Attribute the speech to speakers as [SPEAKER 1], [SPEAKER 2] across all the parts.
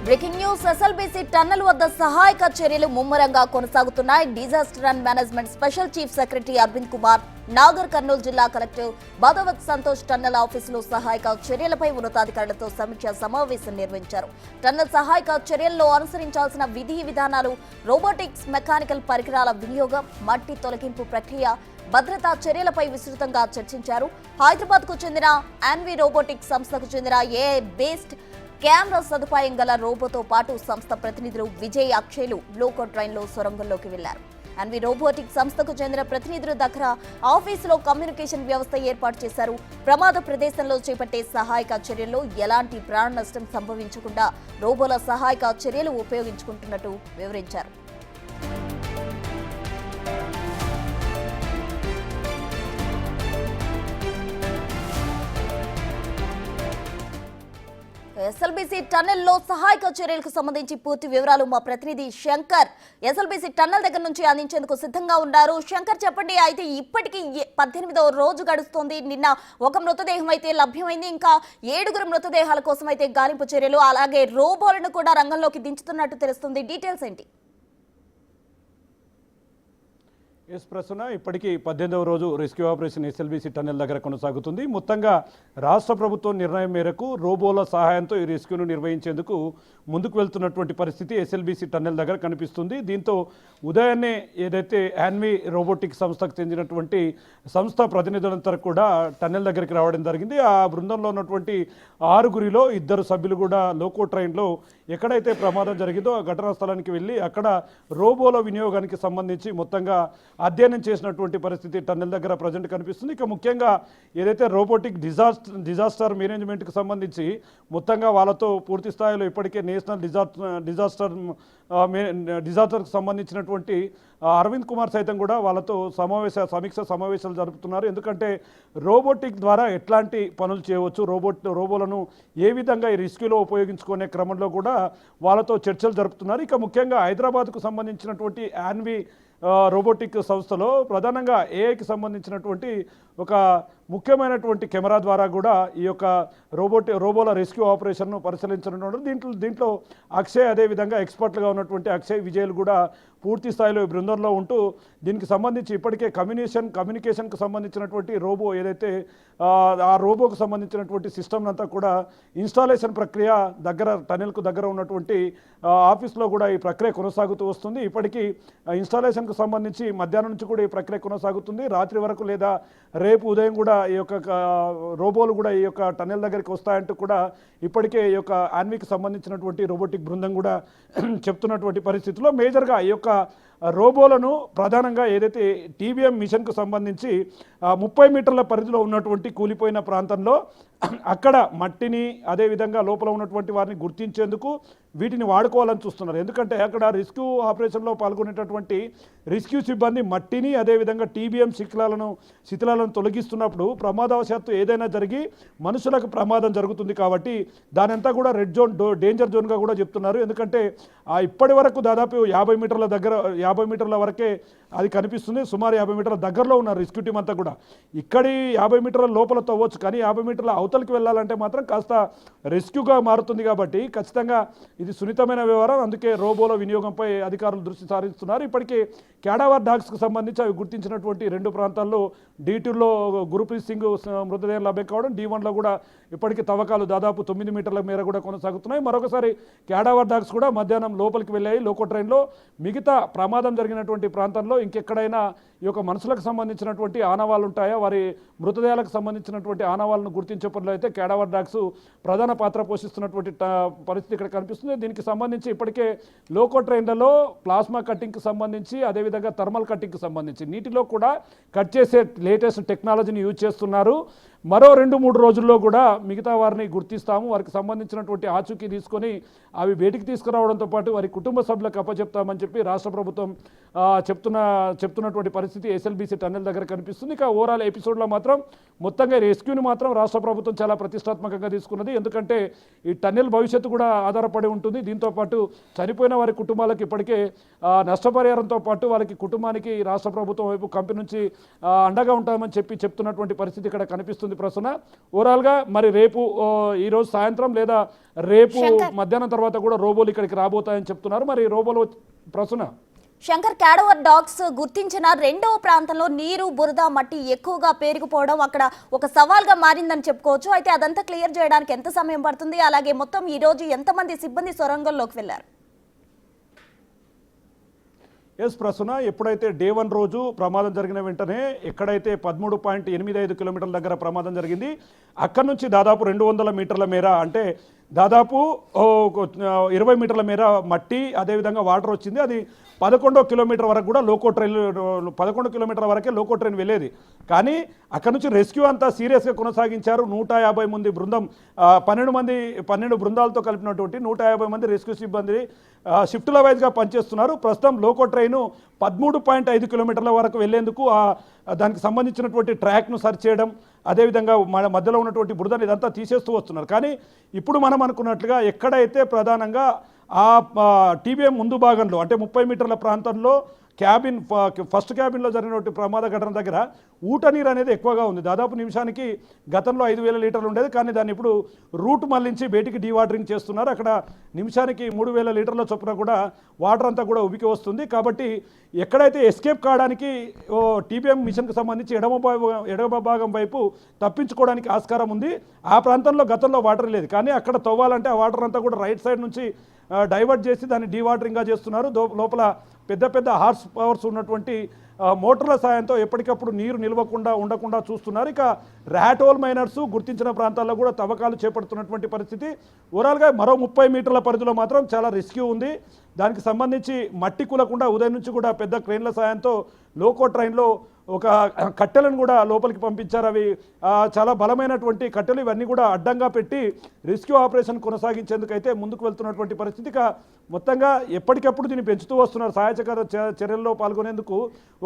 [SPEAKER 1] Breaking news SLBC tunnel వద్ద సహాయక చర్యలు ముమ్మరంగా కొనసాగుతున్నాయి. Disaster and management special chief secretary Arvind Kumar, Nagar Kurnool జిల్లా కలెక్టర్ బాదావత్ సంతోష్ టన్నల్ ఆఫీసులో సహాయక చర్యలపై ఉన్నతాధికారులతో సమీక్షా సమావేశం నిర్వహించారు. టన్నల్ సహాయక చర్యల్లో అనుసరించాల్సిన విధి విధానాలు, రోబోటిక్స్, మెకానికల్ పరికరాల వినియోగం, మట్టి తొలగింపు ప్రక్రియ, భద్రతా చర్యలపై విస్తృతంగా చర్చించారు. హైదరాబాద్ కు చెందిన యాన్వి రోబోటిక్స్ సంస్థకు చెందిన ఏఐ బేస్డ్ కెమెరా సదుపాయం గల రోబోతో పాటు సంస్థ ప్రతినిధులు విజయ్, అక్షయ్లు లోకో ట్రైన్లో సొరంగంలోకి వెళ్లారు. యాన్వి రోబోటిక్స్ సంస్థకు చెందిన ప్రతినిధుల దగ్గర ఆఫీసులో కమ్యూనికేషన్ వ్యవస్థ ఏర్పాటు చేశారు. ప్రమాద ప్రదేశంలో చేపట్టే సహాయక చర్యల్లో ఎలాంటి ప్రాణ నష్టం సంభవించకుండా రోబోల సహాయక చర్యలు ఉపయోగించుకుంటున్నట్టు వివరించారు. ఎస్ఎల్బీసీ టన్నెల్లో సహాయక చర్యలకు సంబంధించి పూర్తి వివరాలు మా ప్రతినిధి శంకర్ ఎస్ఎల్బీసీ టన్నెల్ దగ్గర నుంచి అందించేందుకు సిద్ధంగా ఉన్నారు. శంకర్, చెప్పండి. అయితే ఇప్పటికీ 18వ రోజు గడుస్తుంది. నిన్న ఒక మృతదేహం అయితే లభ్యమైంది. ఇంకా 7 మృతదేహాల కోసం అయితే గాలింపు చర్యలు, అలాగే రోబోలను కూడా రంగంలోకి దించుతున్నట్టు తెలుస్తుంది. డీటెయిల్స్ ఏంటి?
[SPEAKER 2] ప్రస్తుతం ఇప్పటికీ 18వ రోజు రెస్క్యూ ఆపరేషన్ ఎస్ఎల్బీసీ టన్నెల్ దగ్గర కొనసాగుతుంది. మొత్తంగా రాష్ట్ర ప్రభుత్వం నిర్ణయం మేరకు రోబోల సహాయంతో ఈ రెస్క్యూను నిర్వహించేందుకు ముందుకు వెళ్తున్నటువంటి పరిస్థితి ఎస్ఎల్బీసీ టన్నెల్ దగ్గర కనిపిస్తుంది. దీంతో ఉదయాన్నే ఏదైతే యాన్వి రోబోటిక్స్ సంస్థకు చెందినటువంటి సంస్థ ప్రతినిధులంతా కూడా టన్నెల్ దగ్గరికి రావడం జరిగింది. ఆ బృందంలో ఉన్నటువంటి 6గురిలో 2 సభ్యులు కూడా లోకో ట్రైన్లో ఎక్కడైతే ప్రమాదం జరిగిందో ఆ ఘటనా స్థలానికి వెళ్ళి అక్కడ రోబోల వినియోగానికి సంబంధించి మొత్తంగా అధ్యయనం చేసినటువంటి పరిస్థితి టన్నెల్ దగ్గర ప్రజెంట్ కనిపిస్తుంది. ఇక ముఖ్యంగా ఏదైతే రోబోటిక్ డిజాస్టర్ మేనేజ్మెంట్కి సంబంధించి మొత్తంగా వాళ్ళతో పూర్తి స్థాయిలో ఇప్పటికే నేషనల్ డిజాస్టర్కి సంబంధించినటువంటి అరవింద్ కుమార్ సైతం కూడా వాళ్ళతో సమీక్ష సమావేశాలు జరుపుతున్నారు. ఎందుకంటే రోబోటిక్ ద్వారా ఎట్లాంటి పనులు చేయవచ్చు, రోబోలను ఏ విధంగా ఈ రెస్క్యూలో ఉపయోగించుకునే క్రమంలో కూడా వాళ్ళతో చర్చలు జరుపుతున్నారు. ఇక ముఖ్యంగా హైదరాబాద్కు సంబంధించినటువంటి యాన్వి రోబోటిక్ సంస్థలో ప్రధానంగా ఏఐకి సంబంధించినటువంటి ఒక ముఖ్యమైనటువంటి కెమెరా ద్వారా కూడా ఈ యొక్క రోబోల రెస్క్యూ ఆపరేషన్ను పరిశీలించనున్నారు. దీంట్లో అక్షయ్, అదేవిధంగా ఎక్స్పర్ట్లుగా ఉన్నటువంటి అక్షయ్, విజయ్లు కూడా పూర్తి స్థాయిలో ఈ బృందంలో ఉంటూ దీనికి సంబంధించి ఇప్పటికే కమ్యూనికేషన్కు సంబంధించినటువంటి రోబో ఏదైతే ఆ రోబోకు సంబంధించినటువంటి సిస్టమ్ అంతా కూడా ఇన్స్టాలేషన్ ప్రక్రియ టన్నెల్కు దగ్గర ఉన్నటువంటి ఆఫీస్లో కూడా ఈ ప్రక్రియ కొనసాగుతూ వస్తుంది. ఇప్పటికీ ఇన్స్టాలేషన్కు సంబంధించి మధ్యాహ్నం నుంచి కూడా ఈ ప్రక్రియ కొనసాగుతుంది. రాత్రి వరకు లేదా రేపు ఉదయం కూడా ఈ యొక్క రోబోలు కూడా ఈ యొక్క టన్నెల్ దగ్గరికి వస్తాయంటూ కూడా ఇప్పటికే ఈ యొక్క యాన్వికి సంబంధించినటువంటి రోబోటిక్ బృందం కూడా చెప్తున్నటువంటి పరిస్థితుల్లో మేజర్గా ఈ యొక్క రోబోలను ప్రధానంగా ఏదైతే టీబీఎం మిషన్కు సంబంధించి 30 మీటర్ల పరిధిలో ఉన్నటువంటి కూలిపోయిన ప్రాంతంలో అక్కడ మట్టిని, అదేవిధంగా లోపల ఉన్నటువంటి వారిని గుర్తించేందుకు వీటిని వాడుకోవాలని చూస్తున్నారు. ఎందుకంటే అక్కడ రెస్క్యూ ఆపరేషన్లో పాల్గొనేటటువంటి రెస్క్యూ సిబ్బంది మట్టిని, అదేవిధంగా టీబీఎం శిథిలాలను తొలగిస్తున్నప్పుడు ప్రమాదవశాత్తు ఏదైనా జరిగి మనుషులకు ప్రమాదం జరుగుతుంది. కాబట్టి దానంతా కూడా రెడ్ జోన్, డేంజర్ జోన్గా కూడా చెప్తున్నారు. ఎందుకంటే ఇప్పటి వరకు దాదాపు 50 మీటర్ల వరకే అది కనిపిస్తుంది. సుమారు 50 మీటర్ల దగ్గరలో ఉన్న రెస్క్యూ టీం అంతా కూడా ఇక్కడి 50 మీటర్ల లోపల తవ్వచ్చు, కానీ 50 మీటర్ల అవతలకి వెళ్ళాలంటే మాత్రం కాస్త రెస్క్యూగా మారుతుంది. కాబట్టి ఖచ్చితంగా ఇది సున్నితమైన వ్యవహారం. అందుకే రోబోల వినియోగంపై అధికారులు దృష్టి సారిస్తున్నారు. ఇప్పటికే క్యాడావర్ డాగ్స్కు సంబంధించి అవి గుర్తించినటువంటి 2 ప్రాంతాల్లో D2లో గురుప్రీత్ సింగ్ మృతదేహం లభ్యం కావడం, D1లో కూడా ఇప్పటికీ తవ్వకాలు దాదాపు 9 మీటర్ల మేర కూడా కొనసాగుతున్నాయి. మరొకసారి క్యాడావర్ డాగ్స్ కూడా మధ్యాహ్నం లోపలికి వెళ్ళాయి లోకో ట్రైన్లో. మిగతా ప్రమాదం జరిగినటువంటి ప్రాంతంలో ఇంకెక్కడైనా ఈ యొక్క మనుషులకు సంబంధించినటువంటి ఆనవాళ్ళు ఉంటాయా, వారి మృతదేహాలకు సంబంధించినటువంటి ఆనవాళ్ళను గుర్తించే పనులు అయితే క్యాడావర్ డాగ్స్ ప్రధాన పాత్ర పోషిస్తున్నటువంటి పరిస్థితి ఇక్కడ కనిపిస్తుంది. దీనికి సంబంధించి ఇప్పటికే లోకో ట్రైన్లలో ప్లాస్మా కట్టింగ్కి సంబంధించి, అదేవిధంగా థర్మల్ కట్టింగ్కి సంబంధించి నీటిలో కూడా కట్ చేసే లేటెస్ట్ టెక్నాలజీని యూజ్ చేస్తున్నారు. మరో 2-3 రోజుల్లో కూడా మిగతా వారిని గుర్తిస్తాము, వారికి సంబంధించినటువంటి ఆచూకీ తీసుకొని అవి బయటికి తీసుకురావడంతో పాటు వారి కుటుంబ సభ్యులకు అప్పచెప్తామని చెప్పి రాష్ట్ర ప్రభుత్వం చెప్తున్నటువంటి పరిస్థితి ఎస్ఎల్బీసీ టన్నెల్ దగ్గర కనిపిస్తుంది. ఇక ఓవరాల్ ఎపిసోడ్లో మాత్రం మొత్తంగా రెస్క్యూని మాత్రం రాష్ట్ర ప్రభుత్వం చాలా ప్రతిష్టాత్మకంగా తీసుకున్నది. ఎందుకంటే ఈ టన్నెల్ భవిష్యత్తు కూడా ఆధారపడి ఉంటుంది. దీంతోపాటు చనిపోయిన వారి కుటుంబాలకు ఇప్పటికే నష్టపరిహారంతో పాటు వాళ్ళకి కుటుంబానికి రాష్ట్ర ప్రభుత్వం వైపు కంపెనీ నుంచి అండగా ఉంటామని చెప్తున్నటువంటి పరిస్థితి ఇక్కడ కనిపిస్తుంది. ప్రస్తుతం ఓవరాల్గా మరి రేపు ఈరోజు సాయంత్రం లేదా రేపు మధ్యాహ్నం తర్వాత కూడా రోబోలు ఇక్కడికి రాబోతాయని చెప్తున్నారు. మరి రోబోలు ప్రస్తుతం
[SPEAKER 1] శంకర్, క్యాడవర్ డాగ్స్ గుర్తించిన రెండవ ప్రాంతంలో నీరు, బురద, మట్టి ఎక్కువగా పేరుకుపోవడం అక్కడ ఒక సవాల్గా మారిందని చెప్పుకోవచ్చు. అయితే అదంతా క్లియర్ చేయడానికి ఎంత సమయం పడుతుంది? అలాగే మొత్తం ఈ రోజు ఎంతమంది సిబ్బంది సొరంగంలోకి వెళ్లారు?
[SPEAKER 2] ఎస్ ప్రసన్న, ఎప్పుడైతే డే 1 రోజు ప్రమాదం జరిగిన వెంటనే ఎక్కడైతే 13.85 కిలోమీటర్ల దగ్గర ప్రమాదం జరిగింది, అక్కడి నుంచి దాదాపు 200 మీటర్ల మేర, అంటే దాదాపు 20 మీటర్ల మేర మట్టి, అదేవిధంగా వాటర్ వచ్చింది. అది 11వ కిలోమీటర్ వరకు కూడా లోకో ట్రైన్ 11 కిలోమీటర్ల వరకే లోకో ట్రైన్ వెళ్ళేది. కానీ అక్కడ నుంచి రెస్క్యూ అంతా సీరియస్గా కొనసాగించారు. 150 మంది బృందం, 12 బృందాలతో కలిపినటువంటి 150 మంది రెస్క్యూ సిబ్బంది షిఫ్టుల వైజ్గా పనిచేస్తున్నారు. ప్రస్తుతం లోకో ట్రైను 13.5 కిలోమీటర్ల వరకు వెళ్లేందుకు దానికి సంబంధించినటువంటి ట్రాక్ను సర్చ్ చేయడం, అదేవిధంగా మధ్యలో ఉన్నటువంటి బురదను ఇదంతా తీసేస్తూ వస్తున్నారు. కానీ ఇప్పుడు మనం అనుకున్నట్లుగా ఎక్కడైతే ప్రధానంగా ఆ టీబీఎం ముందు భాగంలో, అంటే 30 మీటర్ల ప్రాంతంలో ఫస్ట్ క్యాబిన్లో జరిగినటువంటి ప్రమాద ఘటన దగ్గర ఊట నీరు అనేది ఎక్కువగా ఉంది. దాదాపు నిమిషానికి గతంలో 5,000 లీటర్లు ఉండేది, కానీ దాన్ని ఇప్పుడు రూట్ మళ్లించి బయటికి డీవాటరింగ్ చేస్తున్నారు. అక్కడ నిమిషానికి 3,000 లీటర్ల చొప్పున కూడా వాటర్ అంతా కూడా ఉబికి వస్తుంది. కాబట్టి ఎక్కడైతే ఎస్కేప్ కావడానికి టీబీఎం మిషన్కి సంబంధించి ఎడమ భాగం వైపు తప్పించుకోవడానికి ఆస్కారం ఉంది. ఆ ప్రాంతంలో గతంలో వాటర్ లేదు, కానీ అక్కడ తవ్వాలంటే ఆ వాటర్ అంతా కూడా రైట్ సైడ్ నుంచి డైవర్ట్ చేసి దాన్ని డీవాటరింగ్గా చేస్తున్నారు. లోపల పెద్ద హార్స్ పవర్స్ ఉన్నటువంటి మోటార్ల సాయంతో ఎప్పటికప్పుడు నీరు ఉండకుండా చూస్తున్నారు. ఇక ర్యాట్ హోల్ మైనర్స్ గుర్తించిన ప్రాంతాల్లో కూడా తవ్వకాలు చేపడుతున్నటువంటి పరిస్థితి. ఓవరాల్గా మరో 30 మీటర్ల పరిధిలో మాత్రం చాలా రెస్క్యూ ఉంది. దానికి సంబంధించి మట్టి కూలకుండా ఉదయం నుంచి కూడా పెద్ద క్రెయిన్ల సాయంతో లోకో ట్రైన్లో ఒక కట్టెలను కూడా లోపలికి పంపించారు. అవి చాలా బలమైనటువంటి కట్టెలు, ఇవన్నీ కూడా అడ్డంగా పెట్టి రెస్క్యూ ఆపరేషన్ కొనసాగించేందుకైతే ముందుకు వెళ్తున్నటువంటి పరిస్థితి. మొత్తంగా ఎప్పటికప్పుడు దీన్ని పెంచుతూ వస్తున్నారు. సహాయక చర్యల్లో పాల్గొనేందుకు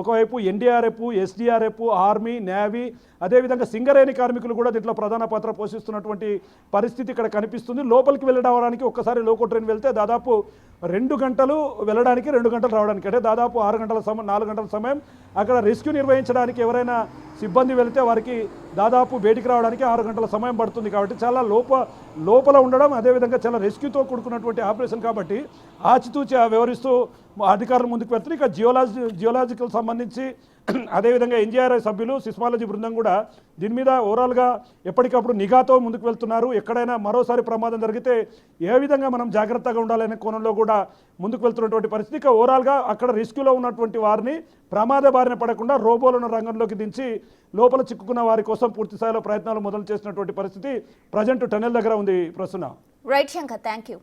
[SPEAKER 2] ఒకవైపు ఎన్డీఆర్ఎఫ్, ఎస్డీఆర్ఎఫ్, ఆర్మీ, నేవీ, అదేవిధంగా సింగరేణి కార్మికులు కూడా దీంట్లో ప్రధాన పాత్ర పోషిస్తున్నటువంటి పరిస్థితి ఇక్కడ కనిపిస్తుంది. లోపలికి వెళ్ళడానికి ఒక్కసారి లోకో ట్రైన్ వెళ్తే దాదాపు 2 గంటలు వెళ్ళడానికి, 2 గంటలు రావడానికి, అంటే దాదాపు 4 గంటల సమయం. అక్కడ రెస్క్యూ నిర్వహించడానికి ఎవరైనా సిబ్బంది వెళితే వారికి దాదాపు బయటికి రావడానికి 6 గంటల సమయం పడుతుంది. కాబట్టి చాలా లోపల ఉండడం, అదేవిధంగా చాలా రెస్క్యూతో కూడుకున్నటువంటి ఆపరేషన్ కాబట్టి ఆచితూచి వ్యవహరిస్తూ అధికారులు ముందుకు వెళ్తారు. ఇక జియోలాజికల్ సంబంధించి అదేవిధంగా ఎన్జీఆర్ఐ సభ్యులు, సిస్మాలజీ బృందం కూడా దీని మీద ఓవరాల్గా ఎప్పటికప్పుడు నిఘాతో ముందుకు వెళ్తున్నారు. ఎక్కడైనా మరోసారి ప్రమాదం జరిగితే ఏ విధంగా మనం జాగ్రత్తగా ఉండాలనే కోణంలో కూడా ముందుకు వెళ్తున్నటువంటి పరిస్థితి. ఇక ఓవరాల్గా అక్కడ రెస్క్యూలో ఉన్నటువంటి వారిని ప్రమాద బారిన పడకుండా రోబోలను రంగంలోకి దించి లోపల చిక్కుకున్న వారి కోసం పూర్తి స్థాయిలో ప్రయత్నాలు మొదలు చేసినటువంటి పరిస్థితి ప్రజెంట్ టన్నెల్ దగ్గర ఉంది. ప్రస్తుతం
[SPEAKER 1] రైట్ శంకర్, థ్యాంక్ యూ.